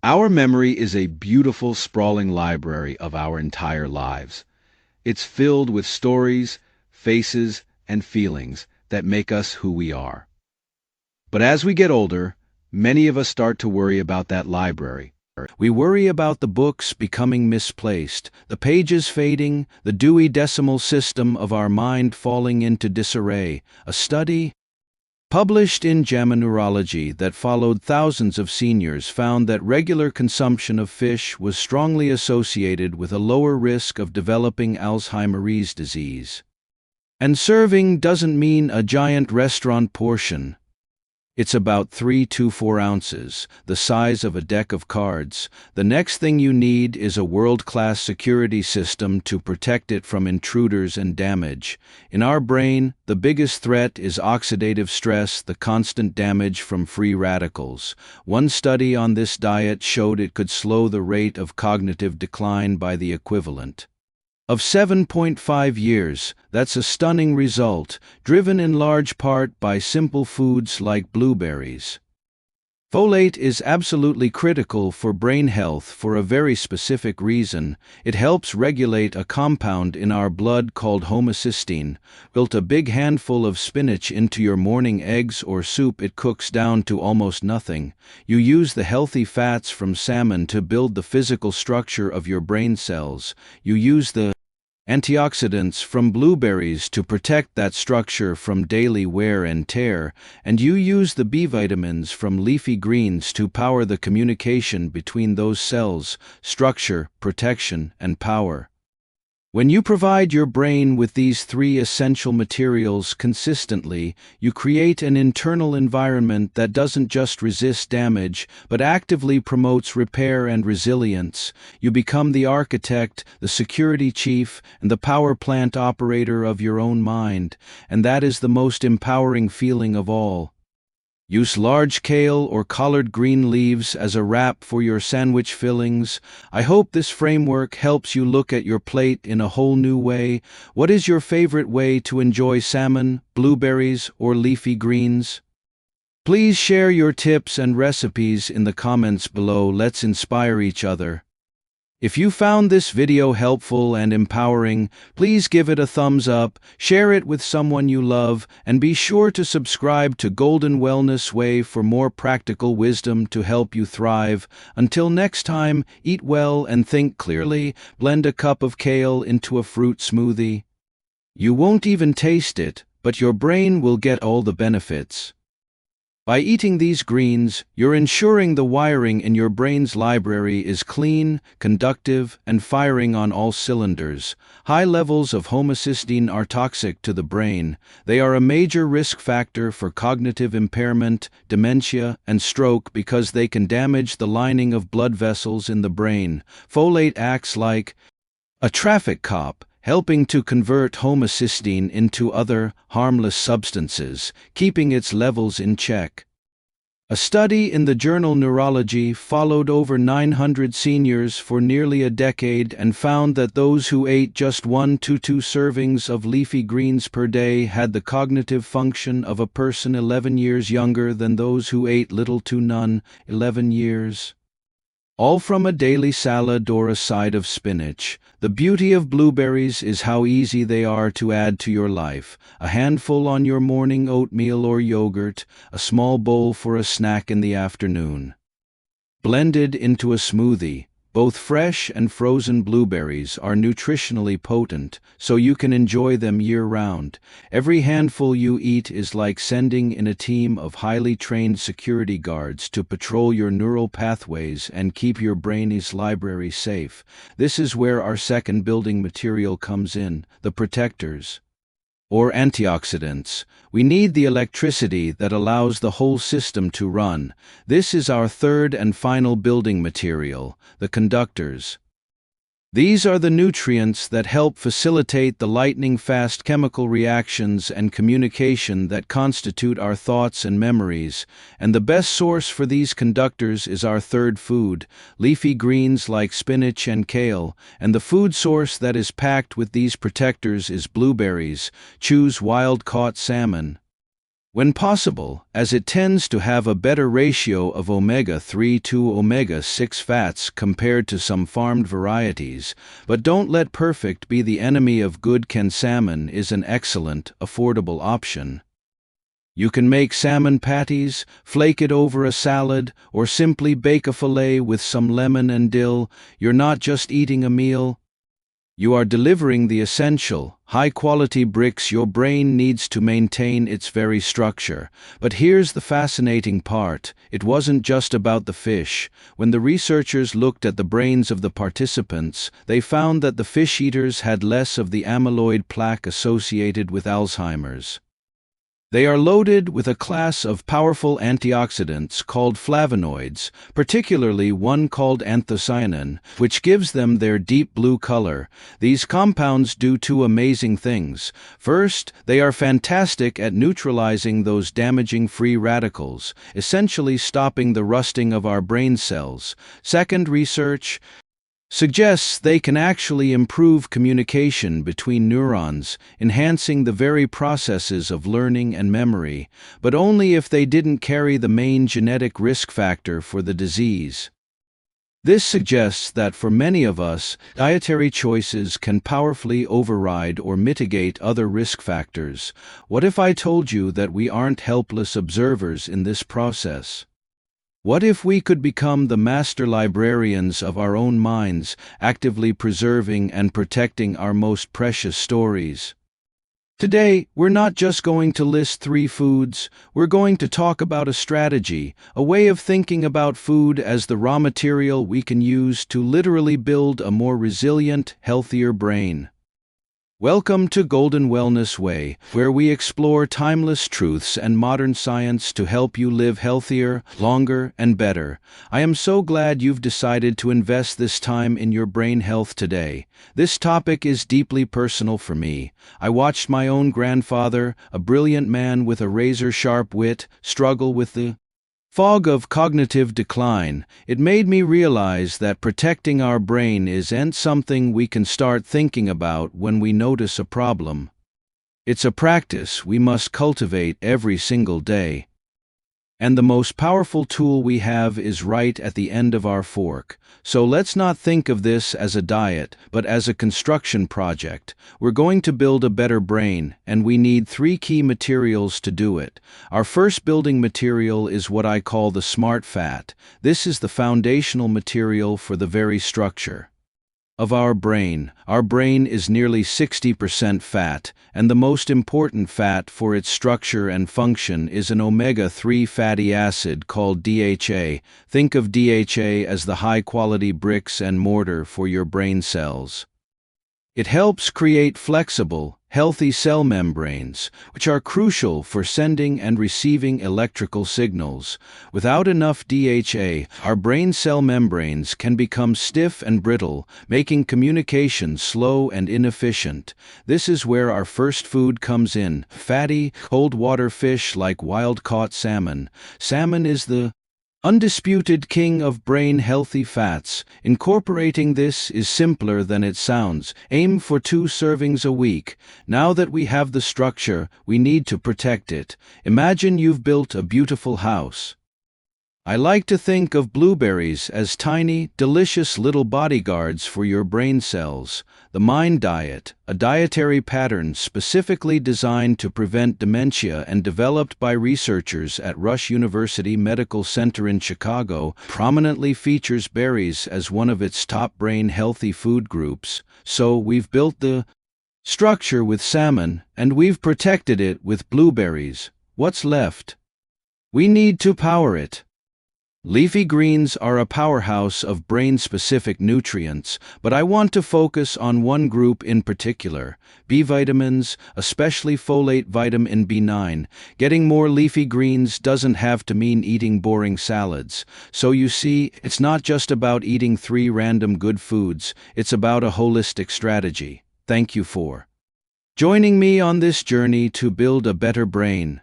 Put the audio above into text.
Our memory is a beautiful, sprawling library of our entire lives. It's filled with stories, faces, and feelings that make us who we are. But as we get older, many of us start to worry about that library. We worry about the books becoming misplaced, the pages fading, the Dewey Decimal System of our mind falling into disarray. A study published in JAMA Neurology that followed thousands of seniors found that regular consumption of fish was strongly associated with a lower risk of developing Alzheimer's disease. And serving doesn't mean a giant restaurant portion. It's about 3 to 4 ounces, the size of a deck of cards. The next thing you need is a world-class security system to protect it from intruders and damage. In our brain, the biggest threat is oxidative stress, the constant damage from free radicals. One study on this diet showed it could slow the rate of cognitive decline by the equivalent of 7.5 years. That's a stunning result, driven in large part by simple foods like blueberries. Folate is absolutely critical for brain health for a very specific reason. It helps regulate a compound in our blood called homocysteine. Wilt a big handful of spinach into your morning eggs or soup, it cooks down to almost nothing. You use the healthy fats from salmon to build the physical structure of your brain cells. You use the antioxidants from blueberries to protect that structure from daily wear and tear, and you use the B vitamins from leafy greens to power the communication between those cells, structure, protection, and power. When you provide your brain with these 3 essential materials consistently, you create an internal environment that doesn't just resist damage, but actively promotes repair and resilience. You become the architect, the security chief, and the power plant operator of your own mind, and that is the most empowering feeling of all. Use large kale or collard green leaves as a wrap for your sandwich fillings. I hope this framework helps you look at your plate in a whole new way. What is your favorite way to enjoy salmon, blueberries, or leafy greens? Please share your tips and recipes in the comments below. Let's inspire each other. If you found this video helpful and empowering, please give it a thumbs up, share it with someone you love, and be sure to subscribe to Golden Wellness Way for more practical wisdom to help you thrive. Until next time, eat well and think clearly. Blend a cup of kale into a fruit smoothie. You won't even taste it, but your brain will get all the benefits. By eating these greens, you're ensuring the wiring in your brain's library is clean, conductive, and firing on all cylinders. High levels of homocysteine are toxic to the brain. They are a major risk factor for cognitive impairment, dementia, and stroke because they can damage the lining of blood vessels in the brain. Folate acts like a traffic cop, helping to convert homocysteine into other, harmless substances, keeping its levels in check. A study in the journal Neurology followed over 900 seniors for nearly a decade and found that those who ate just 1 to 2 servings of leafy greens per day had the cognitive function of a person 11 years younger than those who ate little to none, 11 years. All from a daily salad or a side of spinach. The beauty of blueberries is how easy they are to add to your life. A handful on your morning oatmeal or yogurt, a small bowl for a snack in the afternoon. Blended into a smoothie. Both fresh and frozen blueberries are nutritionally potent, so you can enjoy them year-round. Every handful you eat is like sending in a team of highly trained security guards to patrol your neural pathways and keep your brain's library safe. This is where our second building material comes in, the protectors, or antioxidants. We need the electricity that allows the whole system to run. This is our third and final building material, the conductors. These are the nutrients that help facilitate the lightning-fast chemical reactions and communication that constitute our thoughts and memories, and the best source for these conductors is our third food, leafy greens like spinach and kale, and the food source that is packed with these protectors is blueberries. Choose wild-caught salmon. when possible, as it tends to have a better ratio of omega-3 to omega-6 fats compared to some farmed varieties, but don't let perfect be the enemy of good. Canned salmon is an excellent, affordable option. You can make salmon patties, flake it over a salad, or simply bake a fillet with some lemon and dill. You're not just eating a meal. You are delivering the essential, high-quality bricks your brain needs to maintain its very structure. But here's the fascinating part. It wasn't just about the fish. When the researchers looked at the brains of the participants, they found that the fish eaters had less of the amyloid plaque associated with Alzheimer's. They are loaded with a class of powerful antioxidants called flavonoids, particularly one called anthocyanin, which gives them their deep blue color. These compounds do two amazing things. First, they are fantastic at neutralizing those damaging free radicals, essentially stopping the rusting of our brain cells. Second, research suggests they can actually improve communication between neurons, enhancing the very processes of learning and memory, but only if they didn't carry the main genetic risk factor for the disease. This suggests that for many of us, dietary choices can powerfully override or mitigate other risk factors. What if I told you that we aren't helpless observers in this process? What if we could become the master librarians of our own minds, actively preserving and protecting our most precious stories? Today, we're not just going to list 3 foods, we're going to talk about a strategy, a way of thinking about food as the raw material we can use to literally build a more resilient, healthier brain. Welcome to Golden Wellness Way, where we explore timeless truths and modern science to help you live healthier, longer, and better. I am so glad you've decided to invest this time in your brain health today. This topic is deeply personal for me. I watched my own grandfather, a brilliant man with a razor-sharp wit, struggle with the fog of cognitive decline. It made me realize that protecting our brain isn't something we can start thinking about when we notice a problem. It's a practice we must cultivate every single day. And the most powerful tool we have is right at the end of our fork. So let's not think of this as a diet, but as a construction project. We're going to build a better brain, and we need 3 key materials to do it. Our first building material is what I call the smart fat. This is the foundational material for the very structure of our brain. Our brain is nearly 60% fat, and the most important fat for its structure and function is an omega-3 fatty acid called DHA. Think of DHA as the high-quality bricks and mortar for your brain cells. It helps create flexible, healthy cell membranes, which are crucial for sending and receiving electrical signals. Without enough DHA, our brain cell membranes can become stiff and brittle, making communication slow and inefficient. This is where our first food comes in: fatty, cold-water fish like wild-caught salmon. Salmon is the undisputed king of brain-healthy fats. Incorporating this is simpler than it sounds. Aim for 2 servings a week. Now that we have the structure, we need to protect it. Imagine you've built a beautiful house. I like to think of blueberries as tiny, delicious little bodyguards for your brain cells. The Mind Diet, a dietary pattern specifically designed to prevent dementia and developed by researchers at Rush University Medical Center in Chicago, prominently features berries as one of its top brain-healthy food groups. So we've built the structure with salmon, and we've protected it with blueberries. What's left? We need to power it. Leafy greens are a powerhouse of brain-specific nutrients, but I want to focus on one group in particular: B vitamins, especially folate vitamin B9. Getting more leafy greens doesn't have to mean eating boring salads. So you see, it's not just about eating 3 random good foods, it's about a holistic strategy. Thank you for joining me on this journey to build a better brain.